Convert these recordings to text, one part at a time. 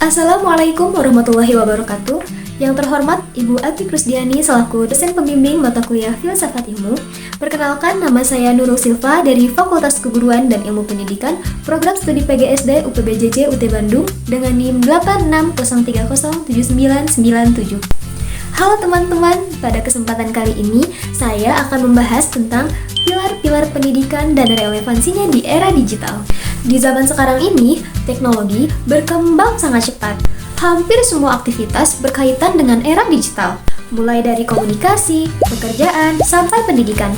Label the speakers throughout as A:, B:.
A: Assalamualaikum warahmatullahi wabarakatuh. Yang terhormat Ibu Ati Krusdiani selaku dosen pembimbing mata kuliah Filsafat Ilmu. Perkenalkan, nama saya Nurul Silva dari Fakultas Keguruan dan Ilmu Pendidikan, Program Studi PGSD UPBJJ UT Bandung dengan NIM 8603079997. Halo teman-teman, pada kesempatan kali ini saya akan membahas tentang pilar-pilar pendidikan dan relevansinya di era digital. Di zaman sekarang ini, teknologi berkembang sangat cepat. Hampir semua aktivitas berkaitan dengan era digital, mulai dari komunikasi, pekerjaan, sampai pendidikan.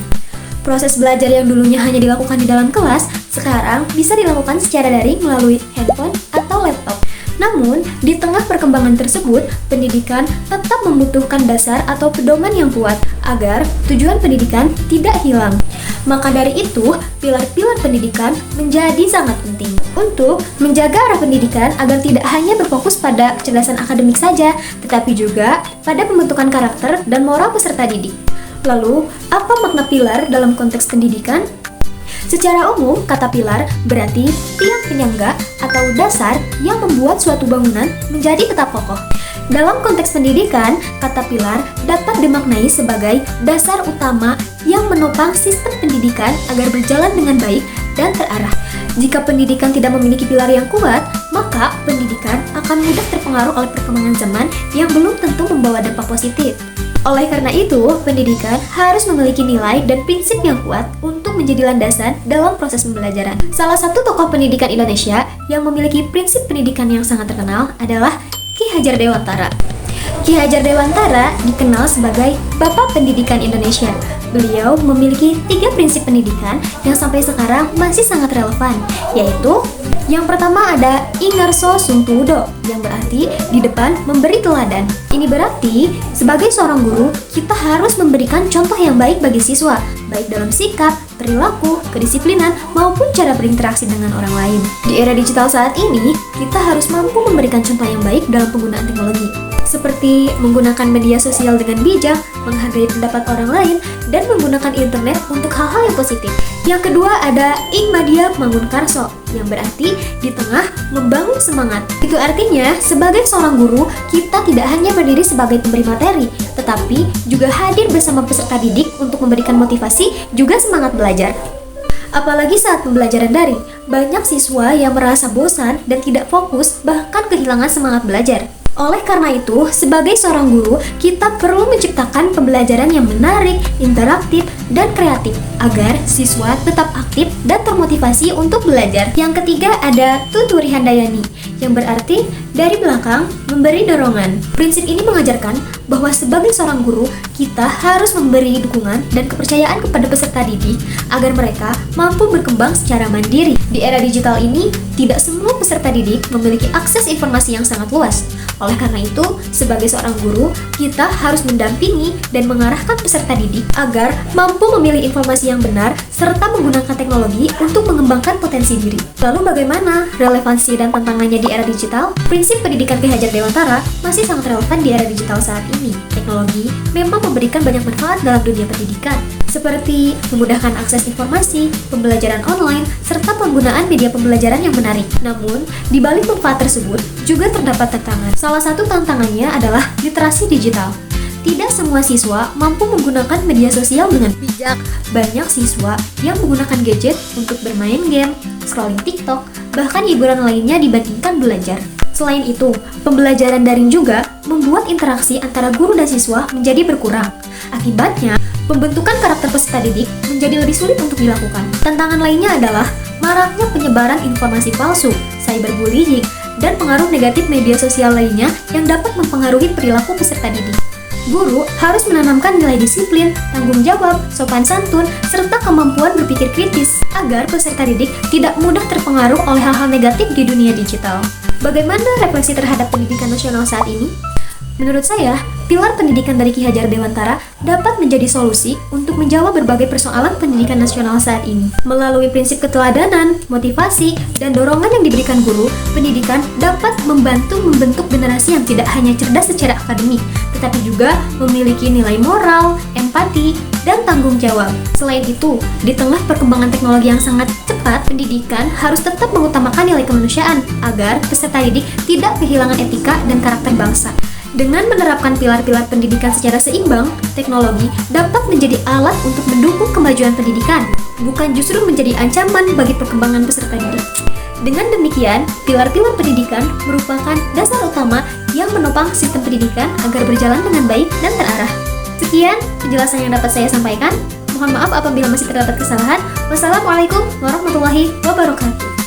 A: Proses belajar yang dulunya hanya dilakukan di dalam kelas, sekarang bisa dilakukan secara daring melalui handphone atau laptop. Namun, di tengah perkembangan tersebut, pendidikan tetap membutuhkan dasar atau pedoman yang kuat agar tujuan pendidikan tidak hilang. Maka dari itu, pilar-pilar pendidikan menjadi sangat penting untuk menjaga arah pendidikan agar tidak hanya berfokus pada kecerdasan akademik saja, tetapi juga pada pembentukan karakter dan moral peserta didik. Lalu, apa makna pilar dalam konteks pendidikan? Secara umum, kata pilar berarti tiang penyangga atau dasar yang membuat suatu bangunan menjadi tetap kokoh. Dalam konteks pendidikan, kata pilar dapat dimaknai sebagai dasar utama yang menopang sistem pendidikan agar berjalan dengan baik dan terarah. Jika pendidikan tidak memiliki pilar yang kuat, maka pendidikan akan mudah terpengaruh oleh perkembangan zaman yang belum tentu membawa dampak positif. Oleh karena itu, pendidikan harus memiliki nilai dan prinsip yang kuat untuk menjadi landasan dalam proses pembelajaran. Salah satu tokoh pendidikan Indonesia yang memiliki prinsip pendidikan yang sangat terkenal adalah Ki Hajar Dewantara. Ki Hajar Dewantara dikenal sebagai Bapak Pendidikan Indonesia. Beliau memiliki 3 prinsip pendidikan yang sampai sekarang masih sangat relevan, yaitu yang pertama ada Ingarso Sungtudo, yang berarti di depan memberi teladan. Ini berarti sebagai seorang guru, kita harus memberikan contoh yang baik bagi siswa, baik dalam sikap, perilaku, kedisiplinan, maupun cara berinteraksi dengan orang lain. Di era digital saat ini, kita harus mampu memberikan contoh yang baik dalam penggunaan teknologi, seperti menggunakan media sosial dengan bijak, menghargai pendapat orang lain, dan menggunakan internet untuk hal-hal yang positif. Yang kedua ada Ing Madya Mangunkarso, yang berarti di tengah membangun semangat. Itu artinya, sebagai seorang guru, kita tidak hanya berdiri sebagai pemberi materi, tetapi juga hadir bersama peserta didik untuk memberikan motivasi juga semangat belajar. Apalagi saat pembelajaran daring, banyak siswa yang merasa bosan dan tidak fokus, bahkan kehilangan semangat belajar. Oleh karena itu, sebagai seorang guru, kita perlu menciptakan pembelajaran yang menarik, interaktif, dan kreatif agar siswa tetap aktif dan termotivasi untuk belajar. Yang ketiga ada Tuturi Handayani, yang berarti dari belakang memberi dorongan. Prinsip ini mengajarkan bahwa sebagai seorang guru, kita harus memberi dukungan dan kepercayaan kepada peserta didik agar mereka mampu berkembang secara mandiri. Di era digital ini, tidak semua peserta didik memiliki akses informasi yang sangat luas. Oleh karena itu, sebagai seorang guru, kita harus mendampingi dan mengarahkan peserta didik agar mampu memilih informasi yang benar serta menggunakan teknologi untuk mengembangkan potensi diri. Lalu bagaimana relevansi dan tantangannya di era digital? Prinsip pendidikan Ki Hajar Dewantara masih sangat relevan di era digital saat ini. Teknologi memang memberikan banyak manfaat dalam dunia pendidikan, seperti memudahkan akses informasi, pembelajaran online, serta penggunaan media pembelajaran yang menarik. Namun, di balik manfaat tersebut juga terdapat tantangan. Salah satu tantangannya adalah literasi digital. Tidak semua siswa mampu menggunakan media sosial dengan bijak. Banyak siswa yang menggunakan gadget untuk bermain game, scrolling TikTok, bahkan hiburan lainnya dibandingkan belajar. Selain itu, pembelajaran daring juga membuat interaksi antara guru dan siswa menjadi berkurang. Akibatnya, pembentukan karakter peserta didik menjadi lebih sulit untuk dilakukan. Tantangan lainnya adalah maraknya penyebaran informasi palsu, cyberbullying, dan pengaruh negatif media sosial lainnya yang dapat mempengaruhi perilaku peserta didik. Guru harus menanamkan nilai disiplin, tanggung jawab, sopan santun, serta kemampuan berpikir kritis agar peserta didik tidak mudah terpengaruh oleh hal-hal negatif di dunia digital. Bagaimana refleksi terhadap pendidikan nasional saat ini? Menurut saya, pilar pendidikan dari Ki Hajar Dewantara dapat menjadi solusi untuk menjawab berbagai persoalan pendidikan nasional saat ini. Melalui prinsip keteladanan, motivasi, dan dorongan yang diberikan guru, pendidikan dapat membantu membentuk generasi yang tidak hanya cerdas secara akademik, tetapi juga memiliki nilai moral, empati, dan tanggung jawab. Selain itu, di tengah perkembangan teknologi yang sangat cepat keempat, pendidikan harus tetap mengutamakan nilai kemanusiaan agar peserta didik tidak kehilangan etika dan karakter bangsa. Dengan menerapkan pilar-pilar pendidikan secara seimbang, teknologi dapat menjadi alat untuk mendukung kemajuan pendidikan, bukan justru menjadi ancaman bagi perkembangan peserta didik. Dengan demikian, pilar-pilar pendidikan merupakan dasar utama yang menopang sistem pendidikan agar berjalan dengan baik dan terarah. Sekian penjelasan yang dapat saya sampaikan. Mohon maaf apabila masih terdapat kesalahan. Wassalamualaikum warahmatullahi wabarakatuh.